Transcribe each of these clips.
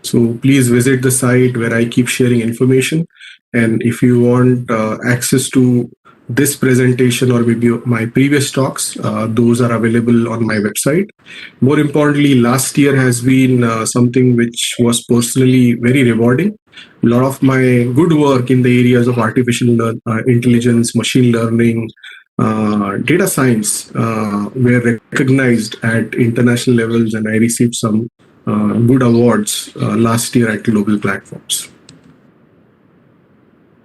So please visit the site where I keep sharing information. And if you want access to this presentation or maybe my previous talks, those are available on my website. More importantly, last year has been something which was personally very rewarding. A lot of my good work in the areas of artificial intelligence, machine learning, data science were recognized at international levels, and I received some good awards last year at global platforms.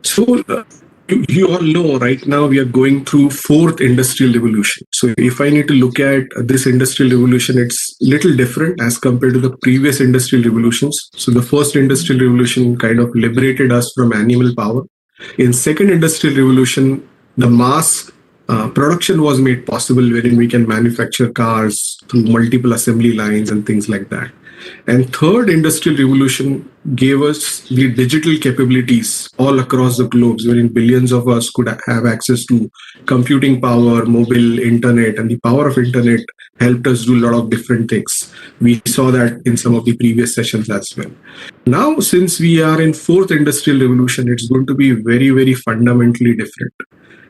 So you all know right now we are going through fourth industrial revolution. So if I need to look at this industrial revolution, it's little different as compared to the previous industrial revolutions. So the first industrial revolution kind of liberated us from animal power. In second industrial revolution, the mass production was made possible, wherein we can manufacture cars through multiple assembly lines and things like that. And third industrial revolution gave us the digital capabilities all across the globe, wherein billions of us could have access to computing power, mobile, internet, and the power of internet helped us do a lot of different things. We saw that in some of the previous sessions as well. Now, since we are in fourth industrial revolution, it's going to be very, very fundamentally different.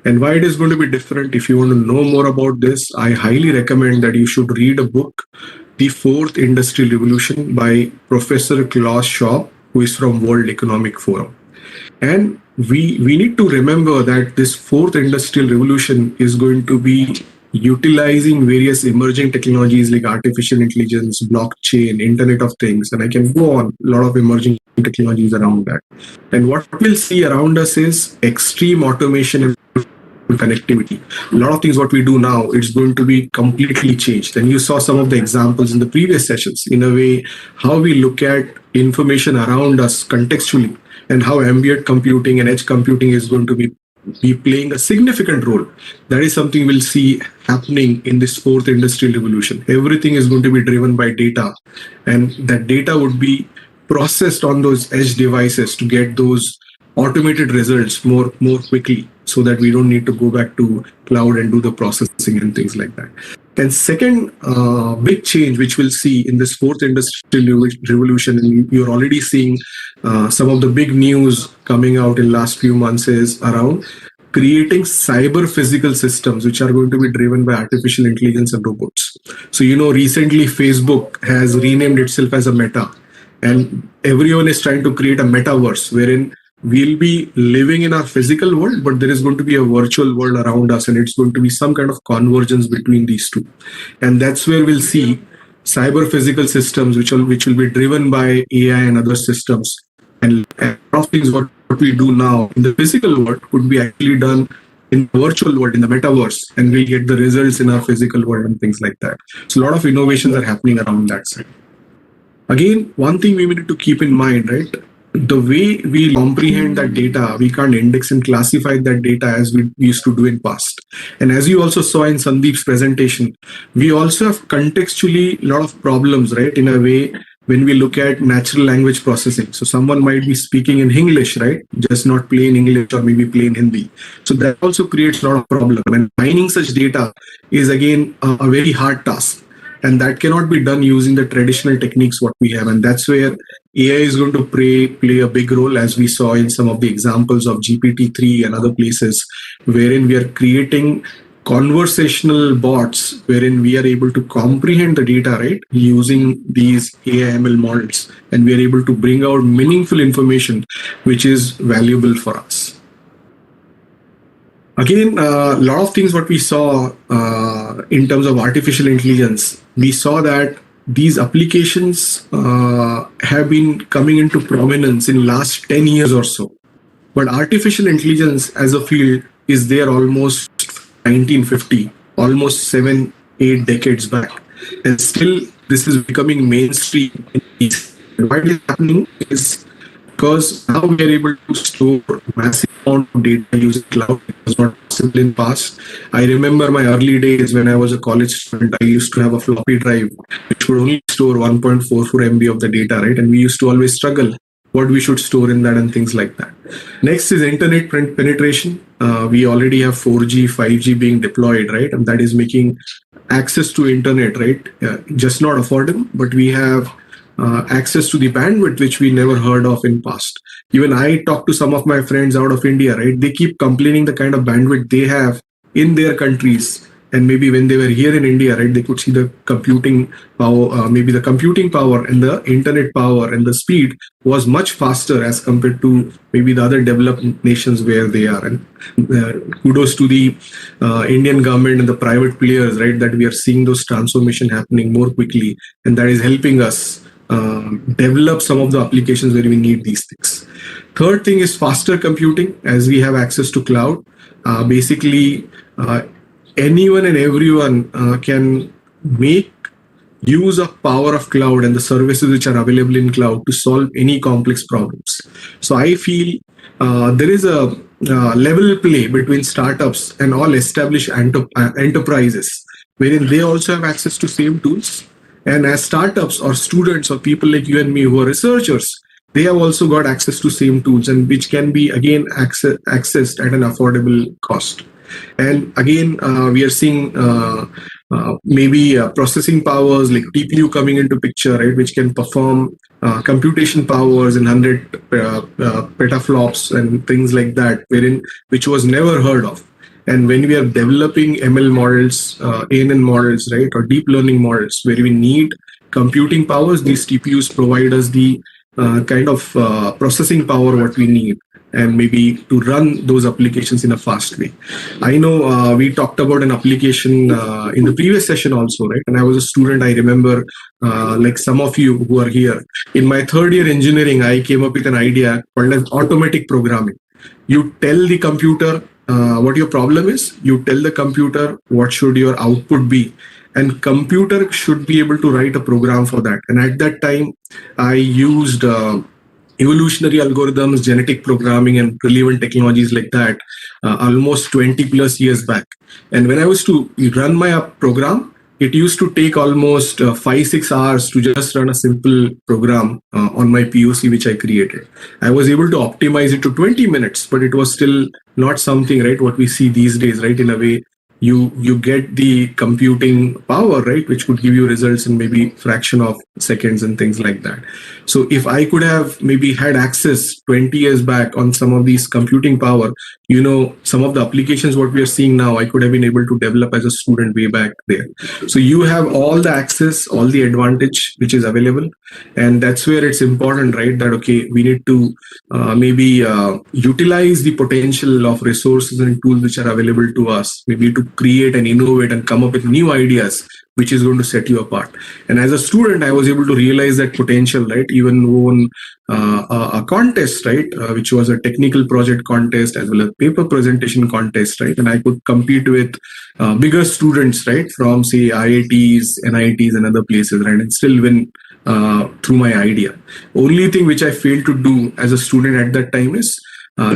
And why it is going to be different, if you want to know more about this, I highly recommend that you should read a book, The Fourth Industrial Revolution by Professor Klaus Schwab, who is from World Economic Forum. And we need to remember that this fourth industrial revolution is going to be utilizing various emerging technologies like artificial intelligence, blockchain, Internet of Things, and I can go on, a lot of emerging technologies around that. And what we'll see around us is extreme automation and connectivity. A lot of things what we do now, it's going to be completely changed. And you saw some of the examples in the previous sessions, in a way, how we look at information around us contextually, and how ambient computing and edge computing is going to be playing a significant role. That is something we'll see happening in this fourth industrial revolution. Everything is going to be driven by data, and that data would be processed on those edge devices to get those automated results more quickly, so that we don't need to go back to cloud and do the processing and things like that. And second big change which we'll see in this fourth industrial revolution, and you're already seeing some of the big news coming out in last few months, is around creating cyber physical systems which are going to be driven by artificial intelligence and robots. So recently Facebook has renamed itself as a Meta, and everyone is trying to create a metaverse wherein we'll be living in our physical world, but there is going to be a virtual world around us, and it's going to be some kind of convergence between these two. And that's where we'll see cyber physical systems which will be driven by AI and other systems. And a lot of things what we do now in the physical world could be actually done in the virtual world, in the metaverse, and we'll get the results in our physical world and things like that. So a lot of innovations are happening around that side. Again, one thing we need to keep in mind, right? The way we comprehend that data, we can't index and classify that data as we used to do in past. And as you also saw in Sandeep's presentation, we also have contextually a lot of problems, right? In a way, when we look at natural language processing. So someone might be speaking in English, right? Just not plain English or maybe plain Hindi. So that also creates a lot of problem. And mining such data is again a very hard task. And that cannot be done using the traditional techniques what we have. And that's where AI is going to play a big role, as we saw in some of the examples of GPT-3 and other places, wherein we are creating conversational bots, wherein we are able to comprehend the data, right, using these AI/ML models. And we are able to bring out meaningful information, which is valuable for us. Again, a lot of things what we saw in terms of artificial intelligence, we saw that these applications have been coming into prominence in last 10 years or so. But artificial intelligence as a field is there almost 1950, almost 7-8 decades back. And still this is becoming mainstream. And why it is happening is because now we are able to store massive amount of data using cloud. It was not possible in past. I remember my early days when I was a college student, I used to have a floppy drive which would only store 1.44 MB of the data, right? And we used to always struggle what we should store in that and things like that. Next is internet penetration. We already have 4G, 5G being deployed, right? And that is making access to internet, right? Just not affordable, but we have access to the bandwidth which we never heard of in past. Even I talk to some of my friends out of India, right? They keep complaining the kind of bandwidth they have in their countries. And maybe when they were here in India, right, they could see the computing power, maybe the computing power and the internet power and the speed was much faster as compared to maybe the other developed nations where they are. And kudos to the Indian government and the private players, right, that we are seeing those transformation happening more quickly, and that is helping us develop some of the applications where we need these things. Third thing is faster computing, as we have access to cloud. Basically, anyone and everyone can make use of power of cloud and the services which are available in cloud to solve any complex problems. So I feel there is a level play between startups and all established enterprises, wherein they also have access to same tools. And as startups or students or people like you and me who are researchers, they have also got access to same tools, and which can be again accessed at an affordable cost. And again, we are seeing maybe processing powers like TPU coming into picture, right, which can perform computation powers in 100 petaflops and things like that, which was never heard of. And when we are developing ML models, ANN models, right, or deep learning models, where we need computing powers, these TPUs provide us the kind of processing power what we need, and maybe to run those applications in a fast way. I know we talked about an application in the previous session also, right? And I was a student, I remember, like some of you who are here. In my third year engineering, I came up with an idea called as automatic programming. You tell the computer what your problem is, you tell the computer what should your output be, and computer should be able to write a program for that. And at that time, I used evolutionary algorithms, genetic programming, and relevant technologies like that almost 20 plus years back. And when I was to run my program, it used to take almost 5-6 hours to just run a simple program on my POC which I created. I was able to optimize it to 20 minutes, but it was still not something, right, what we see these days, right? In a way, you get the computing power, right, which could give you results in maybe fraction of seconds and things like that. So if I could have maybe had access 20 years back on some of these computing power, some of the applications what we are seeing now, I could have been able to develop as a student way back there. So you have all the access, all the advantage which is available, and that's where it's important, right, that okay, we need to maybe utilize the potential of resources and tools which are available to us, maybe to create and innovate and come up with new ideas which is going to set you apart. And as a student, I was able to realize that potential, right? Even won a contest, right, which was a technical project contest as well as paper presentation contest, right? And I could compete with bigger students, right, from say IITs, NITs, and other places, right, and still win through my idea. Only thing which I failed to do as a student at that time is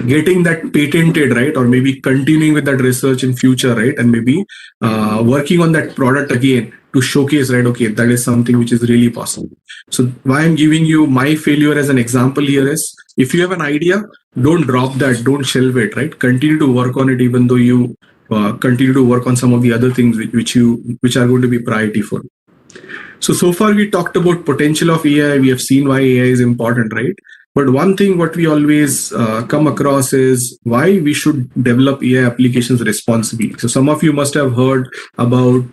getting that patented, right, or maybe continuing with that research in future, right, and maybe working on that product again to showcase, right, okay, that is something which is really possible. So why I'm giving you my failure as an example here is, if you have an idea, don't drop that, don't shelve it, right, continue to work on it, even though you continue to work on some of the other things which are going to be priority for you. So far we talked about potential of AI. We have seen why AI is important, right? But one thing what we always come across is why we should develop AI applications responsibly. So some of you must have heard about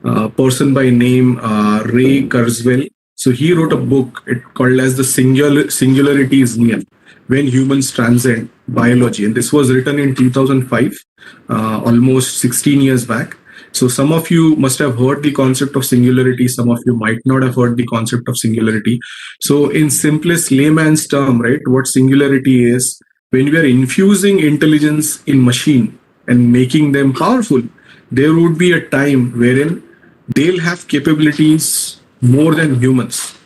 a person by name Ray Kurzweil. So he wrote a book called as The Singularity is Near, When Humans Transcend Biology. And this was written in 2005, almost 16 years back. So some of you must have heard the concept of singularity. Some of you might not have heard the concept of singularity. So in simplest layman's term, right, what singularity is, when we are infusing intelligence in machine and making them powerful, there would be a time wherein they'll have capabilities more than humans.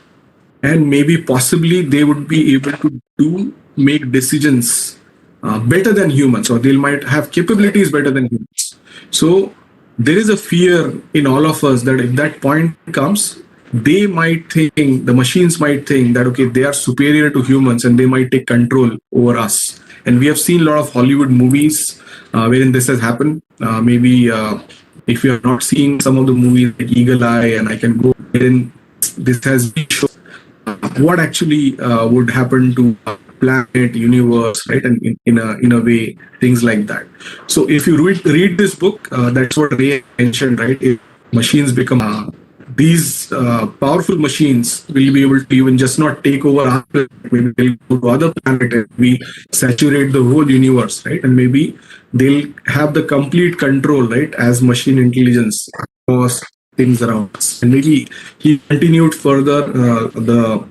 And maybe possibly they would be able to make decisions better than humans, or they might have capabilities better than humans. So there is a fear in all of us that if that point comes, the machines might think that, okay, they are superior to humans and they might take control over us. And we have seen a lot of Hollywood movies wherein this has happened. Maybe if you are not seeing some of the movies like Eagle Eye, and I can go in, this has been shown what actually would happen to planet, universe, right? And in a way, things like that. So if you read this book, that's what Ray mentioned, right? If machines become these powerful machines will be able to even just not take over our planet, maybe they'll go to other planet and we saturate the whole universe, right? And maybe they'll have the complete control, right, as machine intelligence across things around us. And maybe he continued further the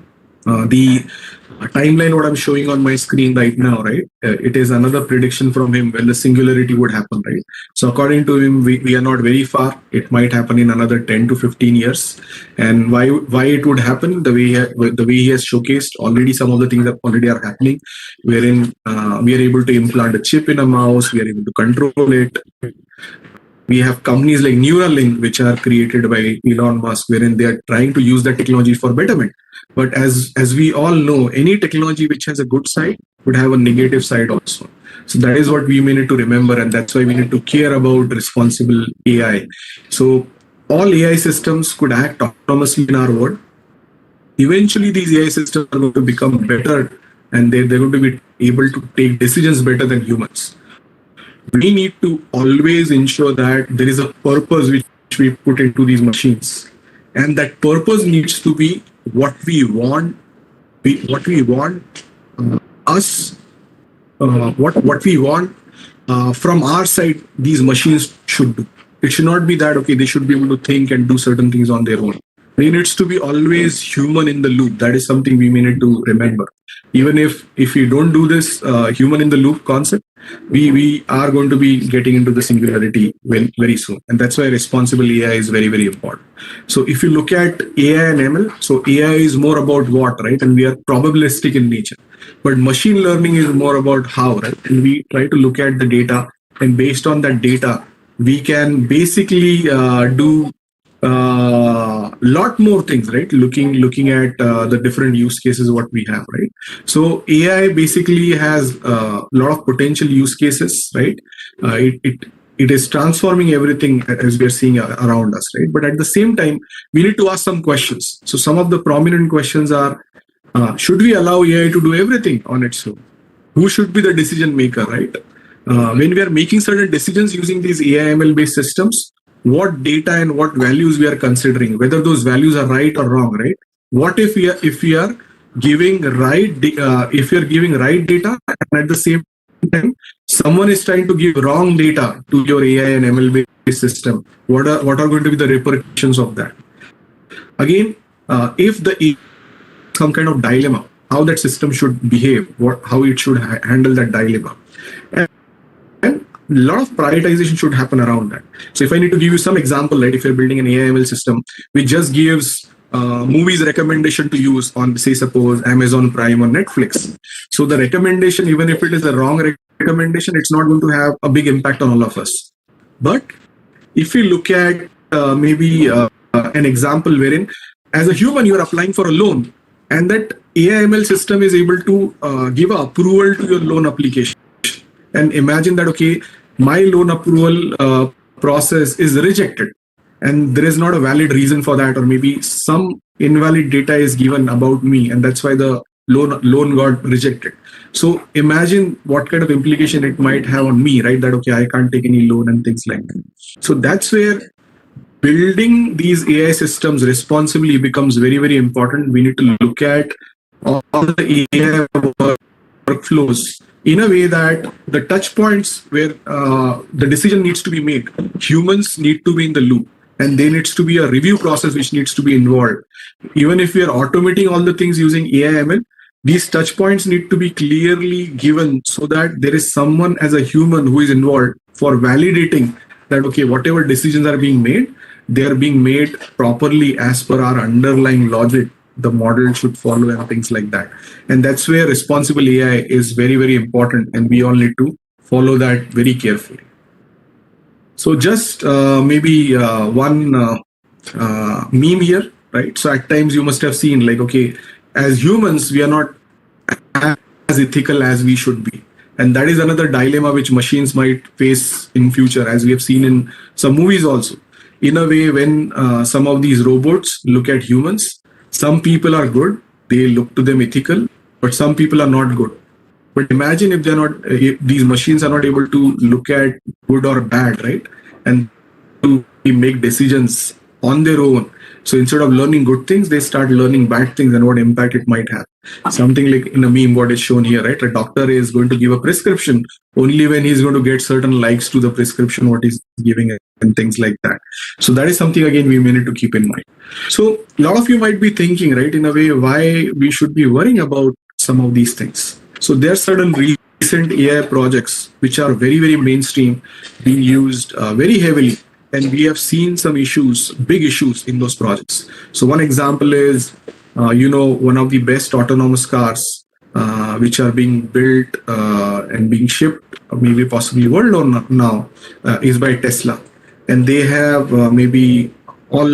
timeline what I'm showing on my screen right now, right? It is another prediction from him when the singularity would happen, right? So according to him, we are not very far. It might happen in another 10 to 15 years. And why it would happen? The way he has showcased already, some of the things that already are happening, wherein we are able to implant a chip in a mouse, we are able to control it. We have companies like Neuralink, which are created by Elon Musk, wherein they are trying to use that technology for betterment. But as we all know, any technology which has a good side would have a negative side also. So that is what we need to remember, and that's why we need to care about responsible AI. So all AI systems could act autonomously in our world. Eventually, these AI systems are going to become better, and they're going to be able to take decisions better than humans. We need to always ensure that there is a purpose which we put into these machines, and that purpose needs to be what we want what we want us what we want from our side these machines should do. It should not be that okay, they should be able to think and do certain things on their own. There needs to be always human in the loop. That is something we need to remember. Even if we don't do this human in the loop concept, we are going to be getting into the singularity very soon. And that's why responsible AI is very important. So if you look at AI and ML, so AI is more about what, right? And we are probabilistic in nature. But machine learning is more about how, right? And we try to look at the data, and based on that data, we can basically do lot more things, right? Looking at the different use cases what we have, right? So AI basically has a lot of potential use cases, right? It is transforming everything as we are seeing around us, right? But at the same time, we need to ask some questions. So some of the prominent questions are, should we allow AI to do everything on its own? Who should be the decision maker, right? When we are making certain decisions using these AI ML based systems, what data and what values we are considering, whether those values are right or wrong, right? What if we are giving right if you're giving right data, and at the same time someone is trying to give wrong data to your AI and ML based system, what are going to be the repercussions of that? Again, if the some kind of dilemma, how that system should behave, how it should handle that dilemma, and a lot of prioritization should happen around that. So if I need to give you some example, right, if you're building an AI/ML system which just gives movies recommendation to use on, say, suppose Amazon Prime or Netflix, so the recommendation, even if it is a wrong recommendation, it's not going to have a big impact on all of us. But if you look at maybe an example wherein as a human you are applying for a loan, and that AI/ML system is able to give approval to your loan application, and imagine that okay, my loan approval process is rejected, and there is not a valid reason for that, or maybe some invalid data is given about me, and that's why the loan got rejected. So imagine what kind of implication it might have on me, right? That okay, I can't take any loan and things like that. So that's where building these AI systems responsibly becomes very important. We need to look at all the AI workflows in a way that the touch points where the decision needs to be made, humans need to be in the loop, and there needs to be a review process which needs to be involved. Even if we are automating all the things using AI/ML, these touch points need to be clearly given so that there is someone as a human who is involved for validating that okay, whatever decisions are being made, they are being made properly as per our underlying logic the model should follow, and things like that. And that's where responsible AI is very important, and we all need to follow that very carefully. So just maybe one meme here, right? So at times you must have seen like, okay, as humans, we are not as ethical as we should be. And that is another dilemma which machines might face in future, as we have seen in some movies also. In a way, when some of these robots look at humans, some people are good they look to them ethical, but some people are not good. But imagine if they're not, if these machines are not able to look at good or bad, right? And to make decisions on their own. So instead of learning good things, they start learning bad things and what impact it might have. Something like in a meme, what is shown here, right? A doctor is going to give a prescription only when he's going to get certain likes to the prescription, what he's giving, and things like that. So that is something, again, we may need to keep in mind. So a lot of you might be thinking, right, in a way, why we should be worrying about some of these things. So there are certain recent AI projects which are very, very mainstream, being used very heavily. And we have seen some issues, big issues in those projects. So one example is, one of the best autonomous cars, which are being built and being shipped, maybe possibly world now, is by Tesla. And they have maybe all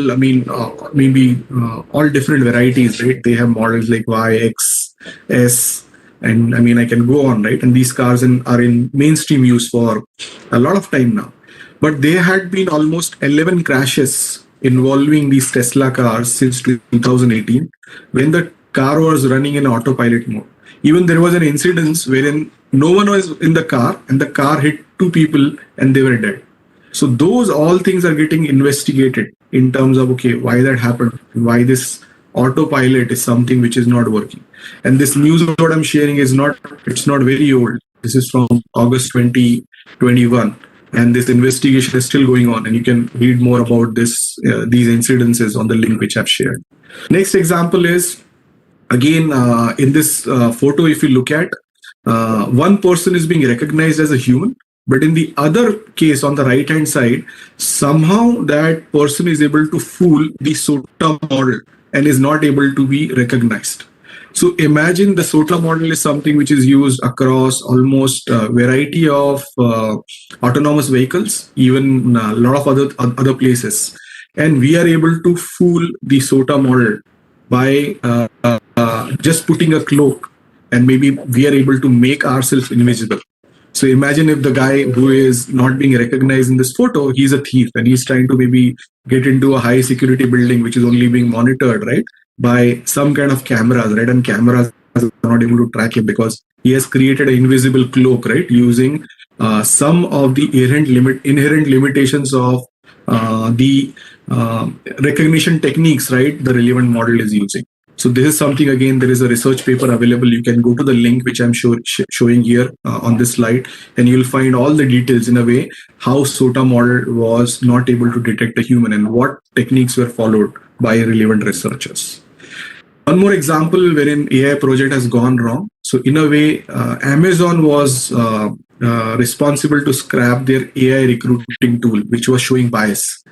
different varieties, right? They have models like Y, X, S, and I can go on, right? And these cars are in mainstream use for a lot of time now. But there had been almost 11 crashes involving these Tesla cars since 2018, when the car was running in autopilot mode. Even there was an incident wherein no one was in the car and the car hit two people and they were dead. So those all things are getting investigated in terms of, okay, why that happened, why this autopilot is something which is not working. And this news what I'm sharing it's not very old. This is from August 2021. And this investigation is still going on, and you can read more about these incidences on the link which I've shared. Next example is, again, in this photo, if you look at, one person is being recognized as a human, but in the other case on the right hand side, somehow that person is able to fool the SOTA model and is not able to be recognized. So imagine the SOTA model is something which is used across almost a variety of autonomous vehicles, even a lot of other places. And we are able to fool the SOTA model by just putting a cloak, and maybe we are able to make ourselves invisible. So imagine if the guy who is not being recognized in this photo, he's a thief and he's trying to maybe get into a high security building which is only being monitored, right, by some kind of cameras, right? And cameras are not able to track him because he has created an invisible cloak, right, using some of the inherent limitations of the recognition techniques, right, the relevant model is using. So this is something, again, there is a research paper available. You can go to the link which I'm showing here on this slide, and you'll find all the details in a way how SOTA model was not able to detect a human and what techniques were followed by relevant researchers. One more example wherein AI project has gone wrong. So in a way, Amazon was responsible to scrap their AI recruiting tool, which was showing bias.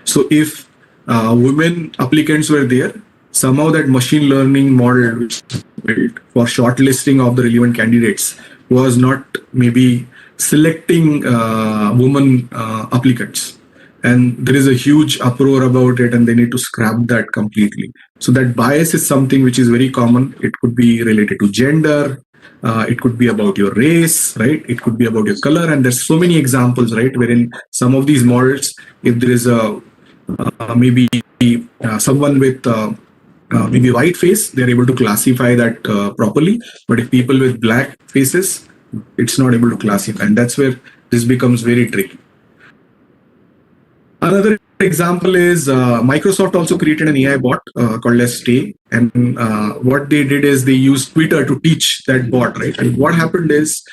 So if women applicants were there, somehow that machine learning model which was built for shortlisting of the relevant candidates was not maybe selecting women applicants. And there is a huge uproar about it, and they need to scrap that completely. So that bias is something which is very common. It could be related to gender. It could be about your race, right? It could be about your color. And there's so many examples, right, wherein some of these models, if there is a maybe someone with maybe white face, they're able to classify that properly. But if people with black faces, it's not able to classify. And that's where this becomes very tricky. Another example is Microsoft also created an AI bot called as Stay. And what they did is they used Twitter to teach that bot, right? And what happened is,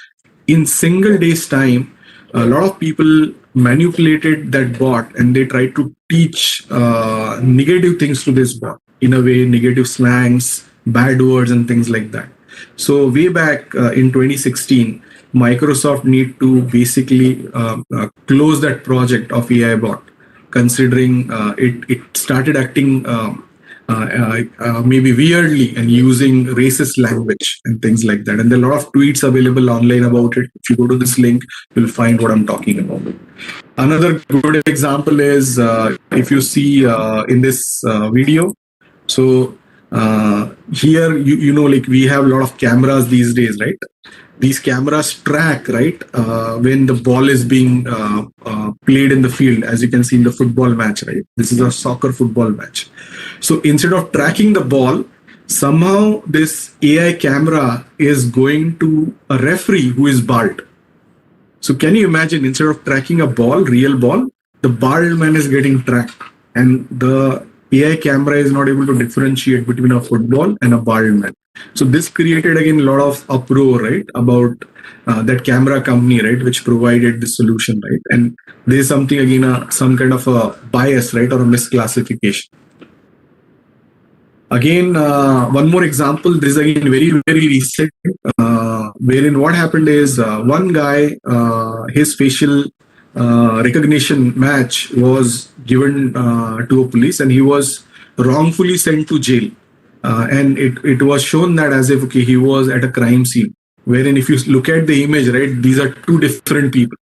in single day's time, a lot of people manipulated that bot and they tried to teach negative things to this bot. In a way, negative slangs, bad words, and things like that. So way back in 2016, Microsoft need to basically close that project of AI bot, considering it started acting maybe weirdly and using racist language and things like that. And there are a lot of tweets available online about it. If you go to this link, you'll find what I'm talking about. Another good example is if you see in this video. So here, like we have a lot of cameras these days, right? These cameras track, right, when the ball is being played in the field, as you can see in the football match, right? This is a soccer football match. So instead of tracking the ball, Somehow this AI camera is going to a referee who is bald. So can you imagine, instead of tracking a ball, real ball, the bald man is getting tracked, and the AI camera is not able to differentiate between a football and a bald man. So this created again a lot of uproar, right, about that camera company, right, which provided the solution, right, and there's something again, some kind of a bias, right, or a misclassification. Again, one more example. This is again very recent, wherein what happened is one guy, his facial recognition match was given to a police, and he was wrongfully sent to jail. And it was shown that as if okay, he was at a crime scene. Wherein, if you look at the image, right, these are two different people.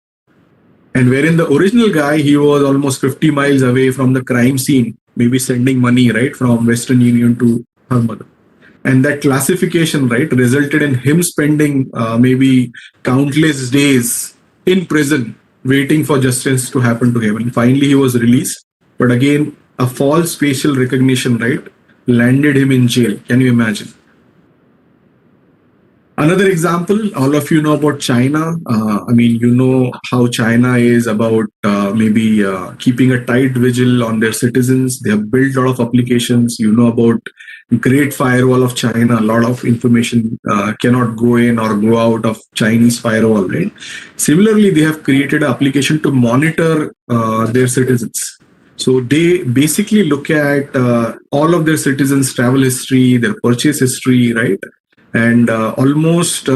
And wherein the original guy, he was almost 50 miles away from the crime scene, maybe sending money, right, from Western Union to her mother. And that classification, right, resulted in him spending maybe countless days in prison waiting for justice to happen to him. And finally, he was released. But again, a false facial recognition, right, landed him in jail. Can you imagine? Another example, all of you know about China. I mean, you know how China is about maybe keeping a tight vigil on their citizens. They have built a lot of applications. You know about Great Firewall of China. A lot of information cannot go in or go out of Chinese firewall, right? Similarly, they have created an application to monitor their citizens. So they basically look at all of their citizens' travel history, their purchase history, right? And almost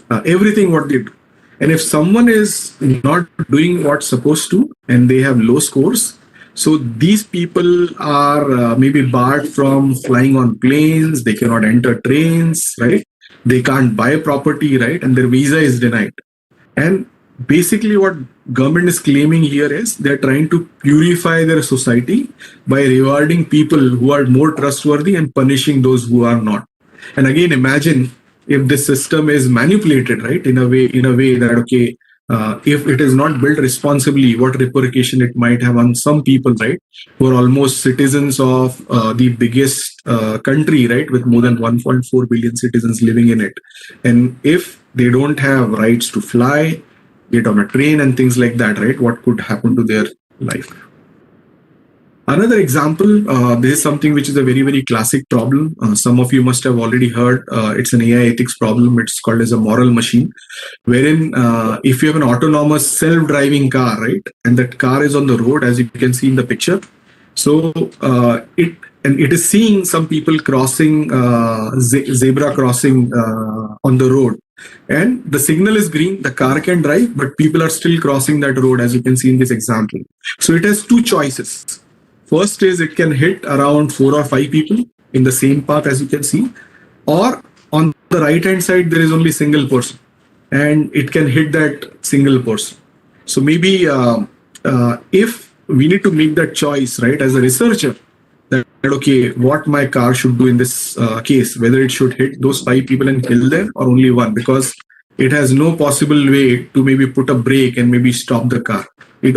everything what they do. And if someone is not doing what's supposed to and they have low scores, so these people are maybe barred from flying on planes, they cannot enter trains, right? They can't buy property, right? And their visa is denied. And basically what government is claiming here is they're trying to purify their society by rewarding people who are more trustworthy and punishing those who are not. And again, imagine if this system is manipulated, right, in a way that okay, if it is not built responsibly, what repercussion it might have on some people, right, who are almost citizens of the biggest country, right, with more than 1.4 billion citizens living in it. And if they don't have rights to fly, get on a train and things like that, right, what could happen to their life? Another example, this is something which is a very classic problem. Some of you must have already heard. It's an AI ethics problem. It's called as a moral machine, wherein if you have an autonomous self-driving car, right, and that car is on the road, as you can see in the picture. So it is seeing some people crossing zebra crossing on the road, and the signal is green. The car can drive, but people are still crossing that road, as you can see in this example. So it has two choices. First is it can hit around 4 or 5 people in the same path, as you can see, or on the right hand side there is only single person, and it can hit that single person. So maybe if we need to make that choice, right, as a researcher, that okay, what my car should do in this case, whether it should hit those 5 people and kill them or only one, because it has no possible way to maybe put a brake and maybe stop the car. It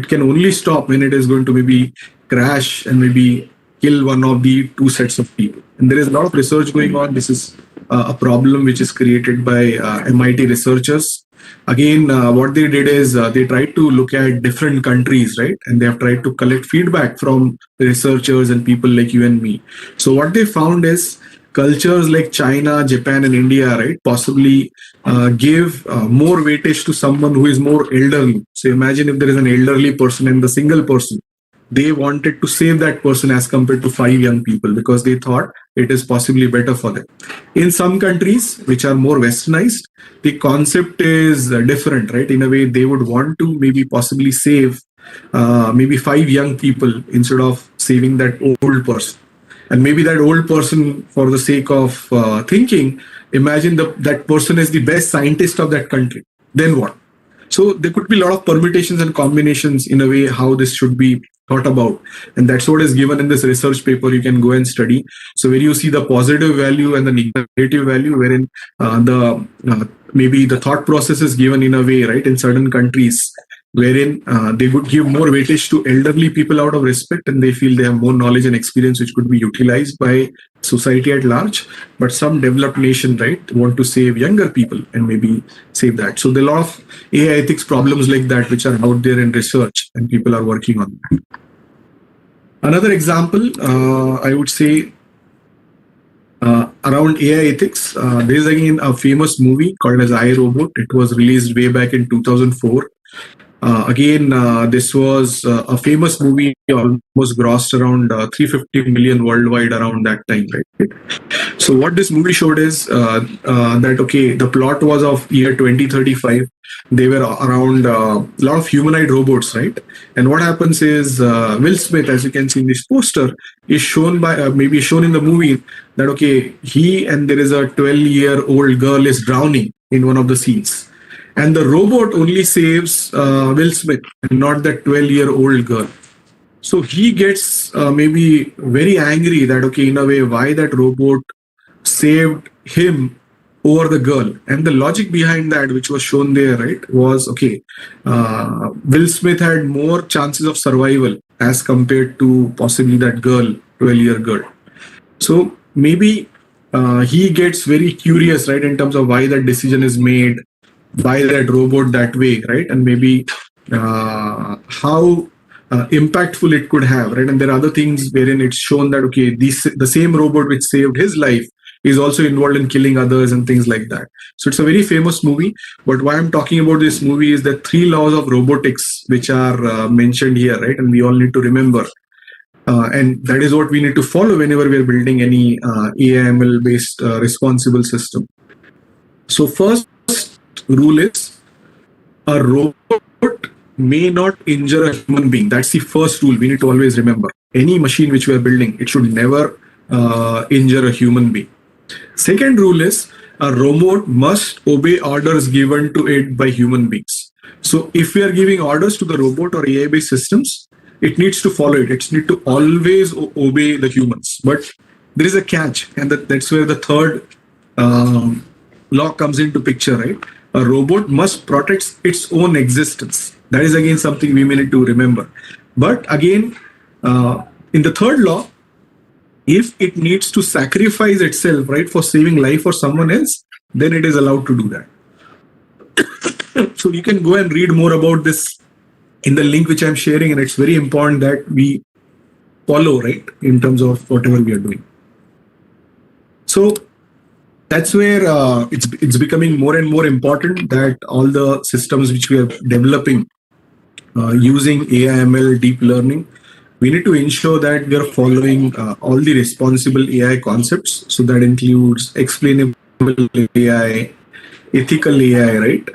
can only stop when it is going to maybe crash and maybe kill one of the two sets of people. And there is a lot of research going on. This is a problem which is created by MIT researchers. Again, what they did is they tried to look at different countries, right? And they have tried to collect feedback from researchers and people like you and me. So what they found is cultures like China, Japan, and India, right, possibly give more weightage to someone who is more elderly. So imagine if there is an elderly person and the single person, they wanted to save that person as compared to 5 young people because they thought it is possibly better for them. In some countries which are more westernized, the concept is different, right? In a way, they would want to maybe possibly save maybe 5 young people instead of saving that old person. And maybe that old person, for the sake of thinking, imagine that person is the best scientist of that country. Then what? So there could be a lot of permutations and combinations in a way how this should be thought about. And that's what is given in this research paper. You can go and study. So where you see the positive value and the negative value, wherein maybe the thought process is given in a way, right, in certain countries, wherein they would give more weightage to elderly people out of respect, and they feel they have more knowledge and experience which could be utilized by society at large. But some developed nation, right, want to save younger people and maybe save that. So there are a lot of AI ethics problems like that which are out there in research, and people are working on that. Another example, I would say, around AI ethics, there is again a famous movie called as I, Robot. It was released way back in 2004. This was a famous movie, almost grossed around 350 million worldwide around that time, right? So what this movie showed is that, okay, the plot was of year 2035. They were around a lot of humanoid robots, right? And what happens is Will Smith, as you can see in this poster, is shown by maybe shown in the movie that, okay, he and there is a 12-year-old girl is drowning in one of the scenes. And the robot only saves Will Smith and not that 12-year-old girl. So he gets maybe very angry that, okay, in a way, why that robot saved him over the girl. And the logic behind that, which was shown there, right, was, okay, Will Smith had more chances of survival as compared to possibly that girl, 12-year girl. So maybe he gets very curious, right, in terms of why that decision is made by that robot that way, right? And maybe how impactful it could have, right? And there are other things wherein it's shown that, okay, the same robot which saved his life is also involved in killing others and things like that. So it's a very famous movie. But why I'm talking about this movie is the 3 laws of robotics which are mentioned here, right? And we all need to remember. And that is what we need to follow whenever we're building any AI/ML based responsible system. So first rule is a robot may not injure a human being. That's the first rule we need to always remember. Any machine which we are building, it should never injure a human being. Second rule is a robot must obey orders given to it by human beings. So if we are giving orders to the robot or AI-based systems, it needs to follow it. It needs to always obey the humans. But there is a catch, and that's where the third law comes into picture, right? A robot must protect its own existence. That is again something we may need to remember. But again, in the third law, if it needs to sacrifice itself, right, for saving life for someone else, then it is allowed to do that. So you can go and read more about this in the link which I'm sharing, and it's very important that we follow, right, in terms of whatever we are doing. So that's where it's becoming more and more important that all the systems which we are developing using AI/ML deep learning, we need to ensure that we are following all the responsible AI concepts. So that includes explainable AI, ethical AI, right?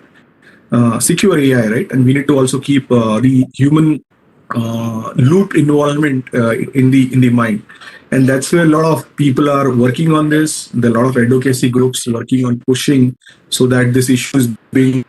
Secure AI, right? And we need to also keep the human loop involvement in the mind. And that's where a lot of people are working on this. There are a lot of advocacy groups working on pushing so that this issue is being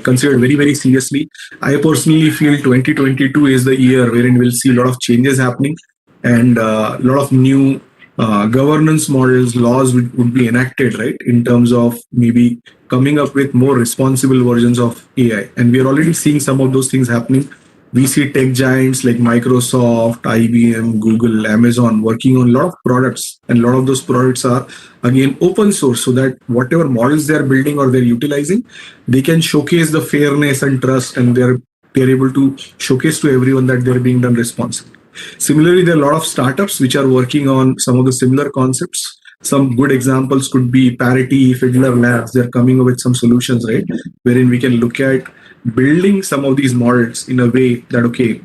considered very, very seriously. I personally feel 2022 is the year wherein we'll see a lot of changes happening, and a lot of new governance models, laws would be enacted, right, in terms of maybe coming up with more responsible versions of AI. And we are already seeing some of those things happening. We see tech giants like Microsoft, IBM, Google, Amazon working on a lot of products, and a lot of those products are again open source, so that whatever models they're building or they're utilizing, they can showcase the fairness and trust, and they're able to showcase to everyone that they're being done responsibly. Similarly, there are a lot of startups which are working on some of the similar concepts. Some good examples could be Parity, Fiddler Labs. They're coming up with some solutions, right, wherein we can look at building some of these models in a way that, okay,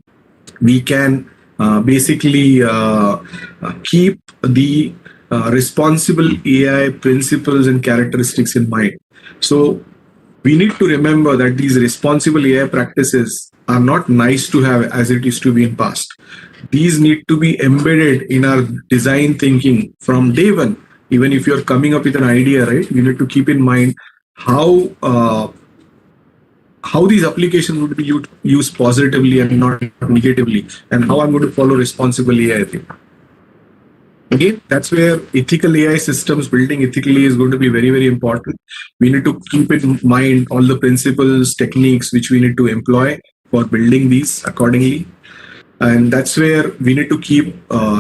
we can basically keep the responsible AI principles and characteristics in mind. So we need to remember that these responsible AI practices are not nice to have as it used to be in past. These need to be embedded in our design thinking from day one. Even if you're coming up with an idea, right, you need to keep in mind how these applications would be used positively and not negatively, and how I'm going to follow responsible AI thing. Again, that's where ethical AI systems building ethically is going to be very, very important. We need to keep in mind all the principles, techniques which we need to employ for building these accordingly. And that's where we need to keep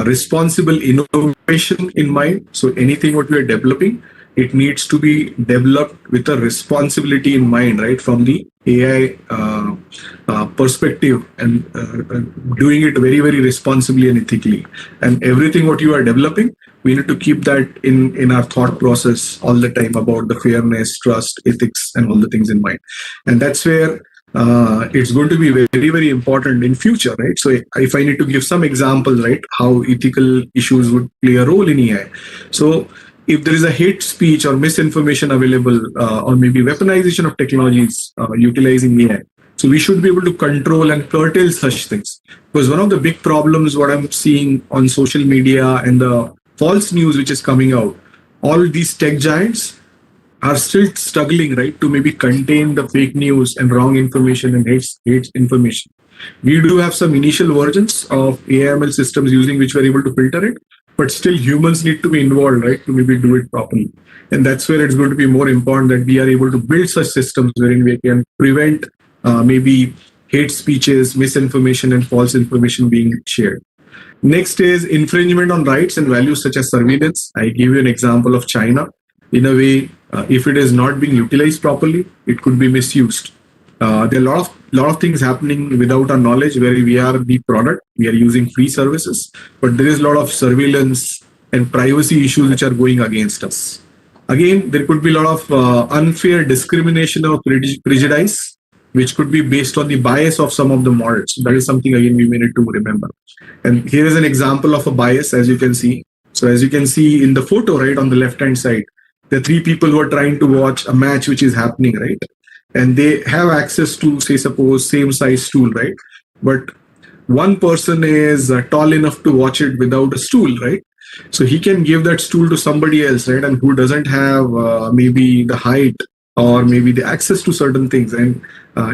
responsible innovation in mind. So anything what we are developing, it needs to be developed with a responsibility in mind, right? From the AI perspective, and doing it very, very responsibly and ethically. And everything what you are developing, we need to keep that in our thought process all the time about the fairness, trust, ethics, and all the things in mind. And that's where it's going to be very, very important in future, right? So if I need to give some examples, right, how ethical issues would play a role in AI. So if there is a hate speech or misinformation available, or maybe weaponization of technologies utilizing AI, so we should be able to control and curtail such things. Because one of the big problems what I'm seeing on social media and the false news which is coming out, all these tech giants are still struggling, right, to maybe contain the fake news and wrong information and hate information. We do have some initial versions of AML systems using which we're able to filter it, but still humans need to be involved, right, to maybe do it properly. And that's where it's going to be more important that we are able to build such systems wherein we can prevent maybe hate speeches, misinformation, and false information being shared. Next is infringement on rights and values such as surveillance. I give you an example of China. In a way, if it is not being utilized properly, it could be misused. There are a lot of things happening without our knowledge, where we are the product, we are using free services, but there is a lot of surveillance and privacy issues which are going against us. Again, there could be a lot of unfair discrimination or prejudice, which could be based on the bias of some of the models. That is something, again, we may need to remember. And here is an example of a bias, as you can see. So as you can see in the photo, right, on the left-hand side, the three people who are trying to watch a match which is happening, right? And they have access to, say, suppose, same size stool, right? But one person is tall enough to watch it without a stool, right? So he can give that stool to somebody else, right? And who doesn't have maybe the height or maybe the access to certain things and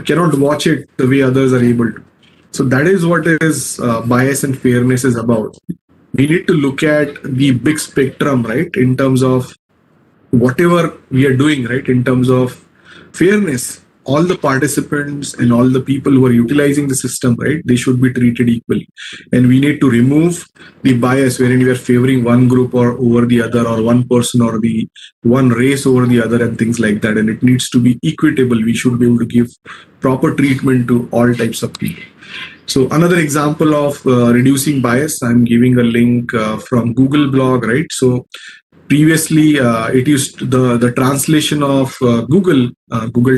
cannot watch it the way others are able to. So that is what is bias and fairness is about. We need to look at the big spectrum, right? In terms of whatever we are doing, right, in terms of fairness, all the participants and all the people who are utilizing the system, right, they should be treated equally. And we need to remove the bias wherein we are favoring one group or over the other, or one person or the one race over the other, and things like that. And it needs to be equitable. We should be able to give proper treatment to all types of people. So another example of reducing bias, I'm giving a link from Google blog, right? So previously, it used the translation of Google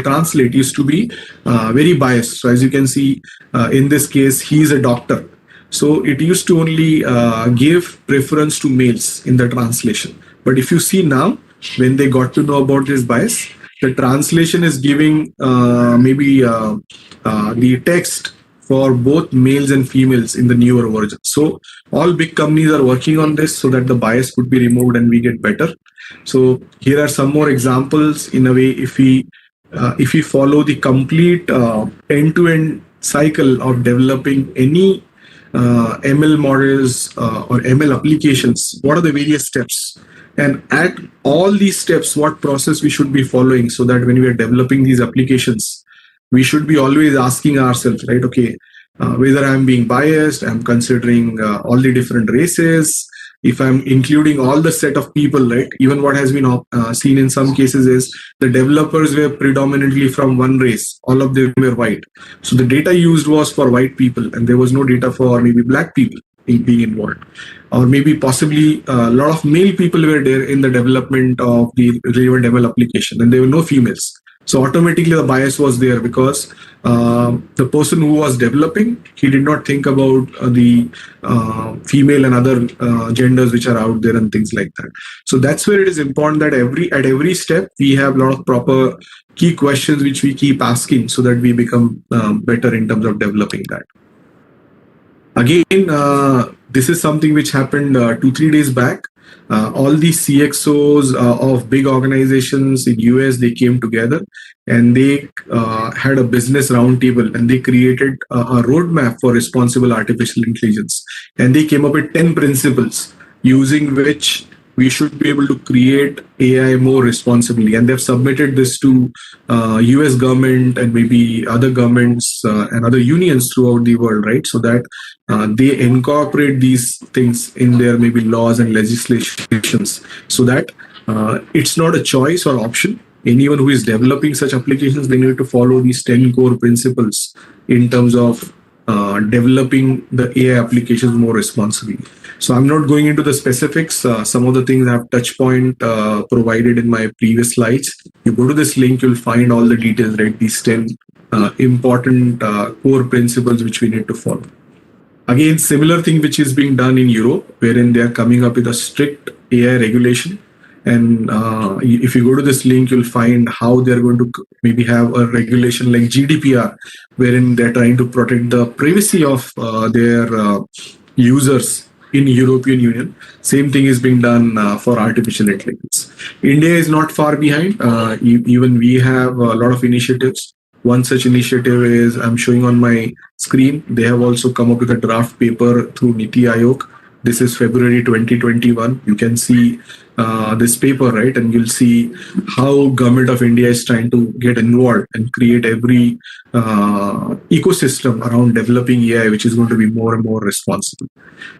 Translate used to be very biased. So as you can see, in this case, he is a doctor. So it used to only give preference to males in the translation. But if you see now, when they got to know about this bias, the translation is giving maybe the text for both males and females in the newer version. So all big companies are working on this so that the bias could be removed and we get better. So here are some more examples. In a way, if we follow the complete end-to-end cycle of developing any ML models or ML applications, what are the various steps? And at all these steps, what process we should be following, so that when we are developing these applications, we should be always asking ourselves, right, okay, whether I'm being biased, I'm considering all the different races, if I'm including all the set of people, right? Even what has been seen in some cases is the developers were predominantly from one race, all of them were white. So the data used was for white people, and there was no data for maybe black people being involved. Or maybe possibly a lot of male people were there in the development of the relevant ML application, and there were no females. So automatically the bias was there, because the person who was developing, he did not think about the female and other genders which are out there and things like that. So that's where it is important that at every step we have a lot of proper key questions which we keep asking, so that we become better in terms of developing that. Again, this is something which happened 2-3 days back. All these CXOs of big organizations in US, they came together and they had a business roundtable, and they created a roadmap for responsible artificial intelligence. And they came up with 10 principles using which we should be able to create AI more responsibly. And they've submitted this to US government and maybe other governments and other unions throughout the world, right? So that they incorporate these things in their maybe laws and legislations, so that it's not a choice or option. Anyone who is developing such applications, they need to follow these 10 core principles in terms of developing the AI applications more responsibly. So I'm not going into the specifics. Some of the things I have touch point provided in my previous slides. You go to this link, you'll find all the details, right? These 10 important core principles which we need to follow. Again, similar thing which is being done in Europe, wherein they are coming up with a strict AI regulation. And if you go to this link, you'll find how they're going to maybe have a regulation like GDPR, wherein they're trying to protect the privacy of their users in European Union. Same thing is being done for artificial intelligence. India is not far behind. Even we have a lot of initiatives. One such initiative is, I'm showing on my screen, they have also come up with a draft paper through Niti Aayog. This is February 2021. You can see this paper, right? And you'll see how Government of India is trying to get involved and create every ecosystem around developing AI, which is going to be more and more responsible.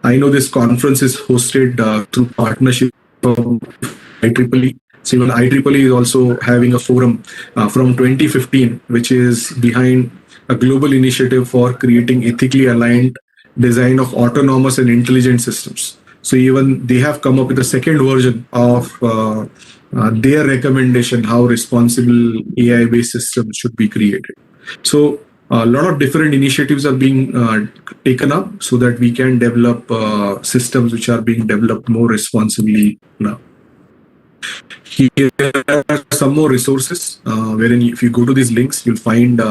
I know this conference is hosted through partnership of IEEE. So even IEEE is also having a forum from 2015, which is behind a global initiative for creating ethically aligned design of autonomous and intelligent systems. So even they have come up with a second version of their recommendation how responsible AI-based systems should be created. So a lot of different initiatives are being taken up so that we can develop systems which are being developed more responsibly now. Here are some more resources wherein if you go to these links, you'll find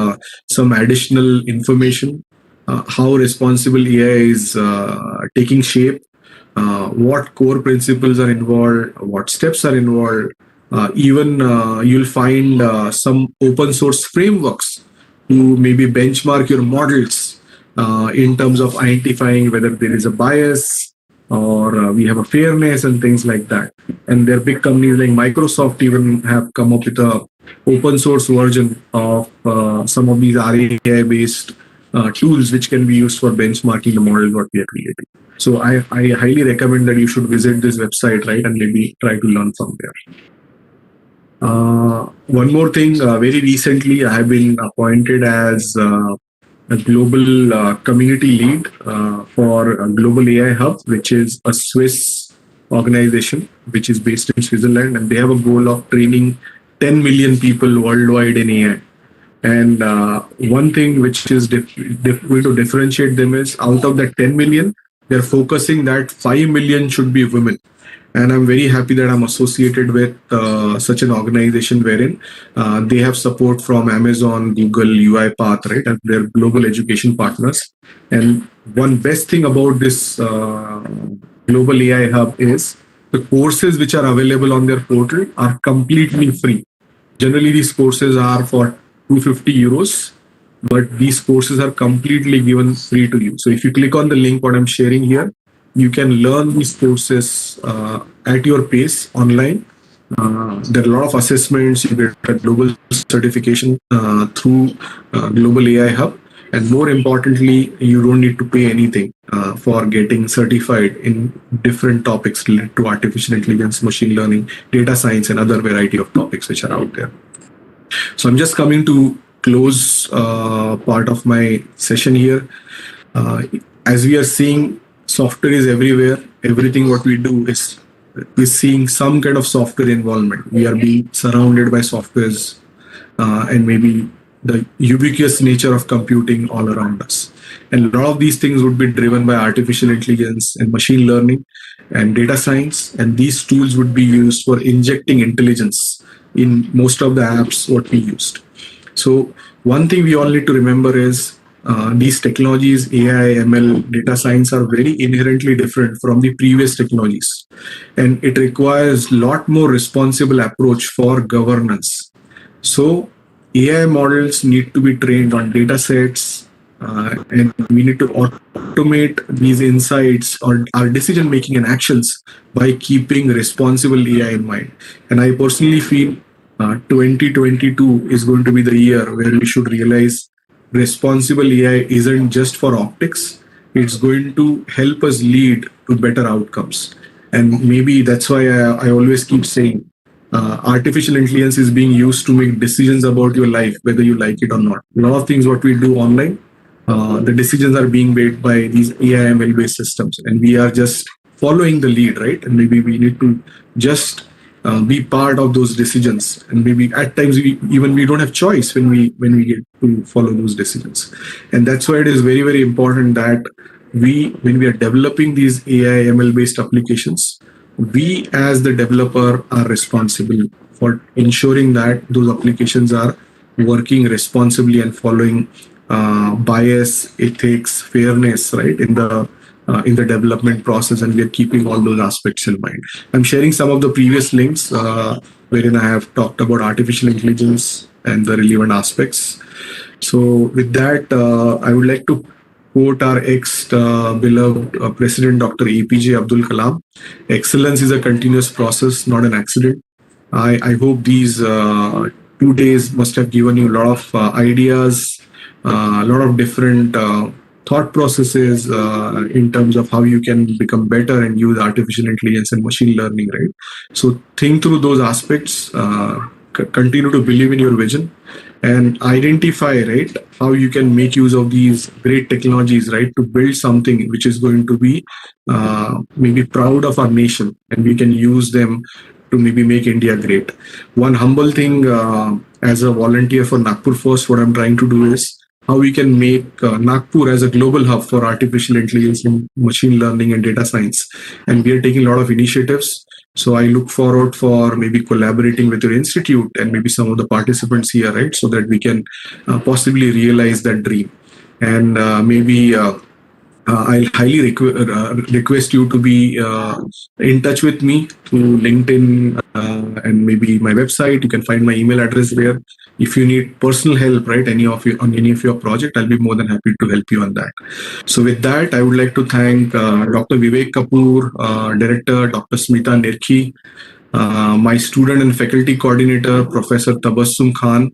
some additional information, how responsible AI is taking shape, what core principles are involved, what steps are involved. Even you'll find some open source frameworks to maybe benchmark your models in terms of identifying whether there is a bias or we have a fairness and things like that. And there are big companies like Microsoft even have come up with a open source version of some of these RAI based tools which can be used for benchmarking the model what we are creating. So I highly recommend that you should visit this website, right, and maybe try to learn from there. One more thing, very recently I have been appointed as a global community lead for a Global AI Hub, which is a Swiss organization which is based in Switzerland, and they have a goal of training 10 million people worldwide in AI. And one thing which is going to differentiate them is out of that 10 million, they're focusing that 5 million should be women. And I'm very happy that I'm associated with such an organization wherein they have support from Amazon, Google, UiPath, right? And they're global education partners. And one best thing about this Global AI Hub is the courses which are available on their portal are completely free. Generally, these courses are for 250 euros, but these courses are completely given free to you. So if you click on the link what I'm sharing here, you can learn these courses at your pace online. There are a lot of assessments. You get a global certification through Global AI Hub. And more importantly, you don't need to pay anything for getting certified in different topics related to artificial intelligence, machine learning, data science, and other variety of topics which are out there. So I'm just coming to close part of my session here. As we are seeing, software is everywhere. Everything what we do is we're seeing some kind of software involvement. We are being surrounded by softwares and maybe the ubiquitous nature of computing all around us. And a lot of these things would be driven by artificial intelligence and machine learning and data science. And these tools would be used for injecting intelligence in most of the apps what we used. So one thing we all need to remember is these technologies, AI, ML, data science are very inherently different from the previous technologies. And it requires a lot more responsible approach for governance. So AI models need to be trained on data sets, and we need to automate these insights or our decision making and actions by keeping responsible AI in mind. And I personally feel 2022 is going to be the year where we should realize responsible AI isn't just for optics, it's going to help us lead to better outcomes. And maybe that's why I always keep saying artificial intelligence is being used to make decisions about your life, whether you like it or not. A lot of things what we do online, the decisions are being made by these AI ML based systems, and we are just following the lead, right? And maybe we need to just be part of those decisions. And maybe at times we don't have choice when we get to follow those decisions. And that's why it is very very important that when we are developing these AI ML based applications, we as the developer are responsible for ensuring that those applications are working responsibly and following bias, ethics, fairness, right, in the development process, and we are keeping all those aspects in mind. I'm sharing some of the previous links wherein I have talked about artificial intelligence and the relevant aspects. So with that, I would like to quote our ex-beloved President Dr. APJ Abdul Kalam. Excellence is a continuous process, not an accident. I hope these 2 days must have given you a lot of ideas, a lot of different thought processes in terms of how you can become better and use artificial intelligence and machine learning, right? So think through those aspects, continue to believe in your vision, and identify, right, how you can make use of these great technologies, right, to build something which is going to be maybe proud of our nation, and we can use them to maybe make India great. One humble thing as a volunteer for Nagpur First, what I'm trying to do is how we can make Nagpur as a global hub for artificial intelligence and machine learning and data science. And we are taking a lot of initiatives. So I look forward for maybe collaborating with your institute and maybe some of the participants here, right, so that we can possibly realize that dream. And maybe I'll highly request you to be in touch with me through LinkedIn and maybe my website. You can find my email address there. If you need personal help, right, on any of your project, I'll be more than happy to help you on that. So with that, I would like to thank Dr. Vivek Kapoor, Director, Dr. Smita Nirki, my student and faculty coordinator, Professor Tabassum Khan,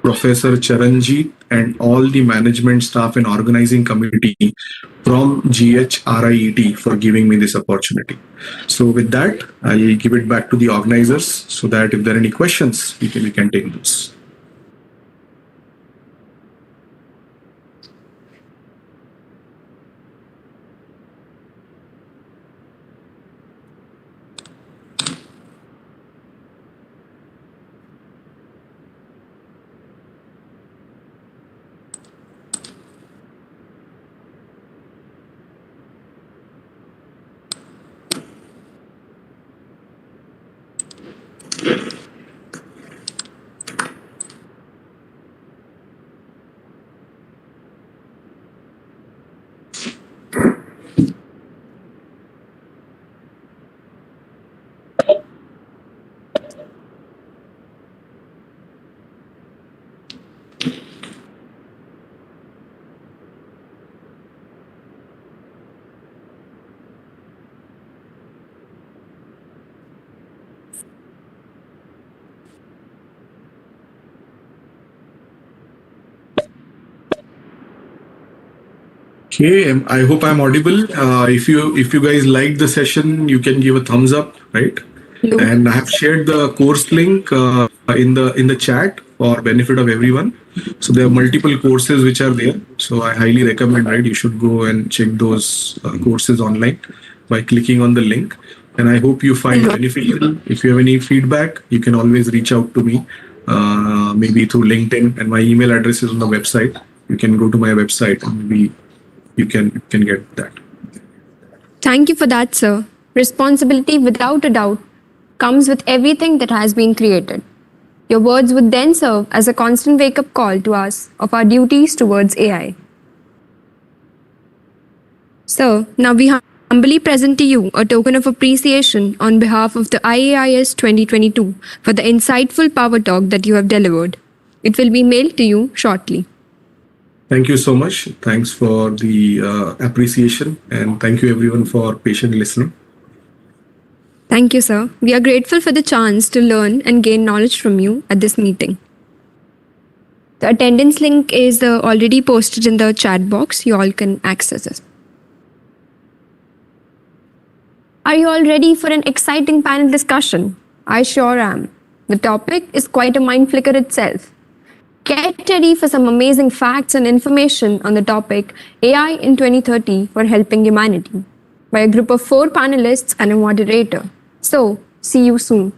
Professor Charanjit, and all the management staff and organizing committee from GHRIET for giving me this opportunity. So with that, I'll give it back to the organizers so that if there are any questions, we can take those. Okay, I hope I'm audible. If you guys like the session, you can give a thumbs up, right? Hello. And I have shared the course link in the chat for benefit of everyone. So there are multiple courses which are there. So I highly recommend, right, you should go and check those courses online by clicking on the link. And I hope you find beneficial. If you have any feedback, you can always reach out to me, maybe through LinkedIn, and my email address is on the website. You can go to my website and maybe you can get that. Thank you for that, sir. Responsibility, without a doubt, comes with everything that has been created. Your words would then serve as a constant wake-up call to us of our duties towards AI. Sir, now we humbly present to you a token of appreciation on behalf of the IAIS 2022 for the insightful power talk that you have delivered. It will be mailed to you shortly. Thank you so much. Thanks for the appreciation, and thank you everyone for patient listening. Thank you, sir. We are grateful for the chance to learn and gain knowledge from you at this meeting. The attendance link is already posted in the chat box. You all can access it. Are you all ready for an exciting panel discussion? I sure am. The topic is quite a mind flicker itself. Get ready for some amazing facts and information on the topic AI in 2030 for helping humanity by a group of 4 panelists and a moderator. So, see you soon.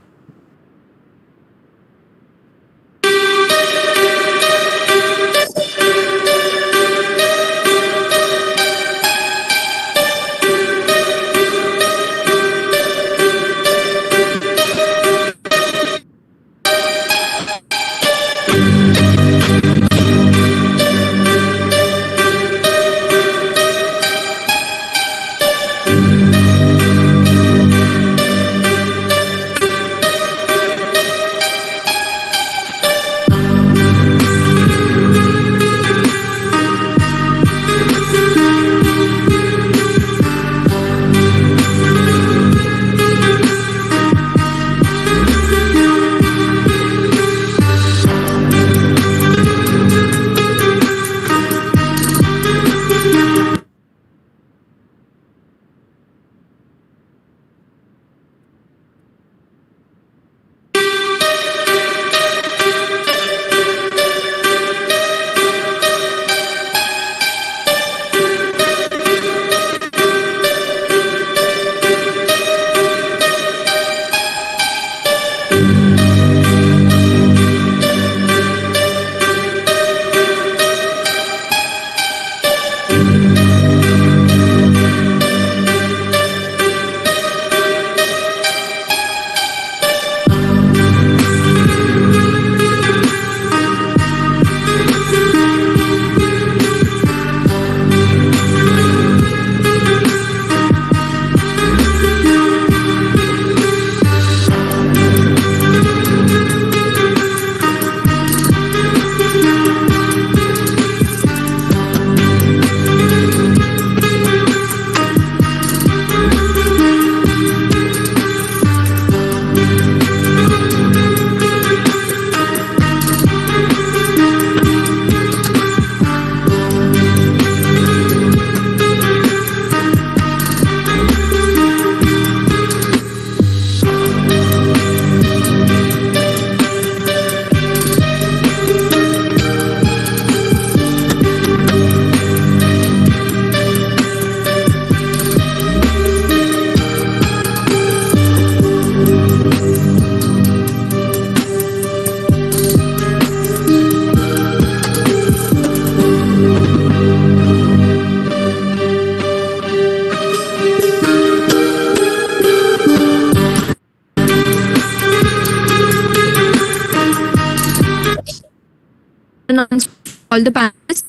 Announce all the panelists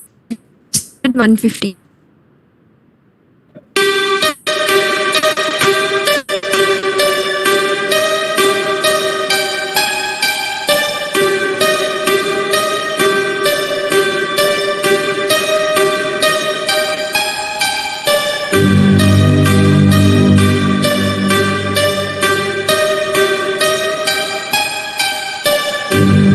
at 1:50.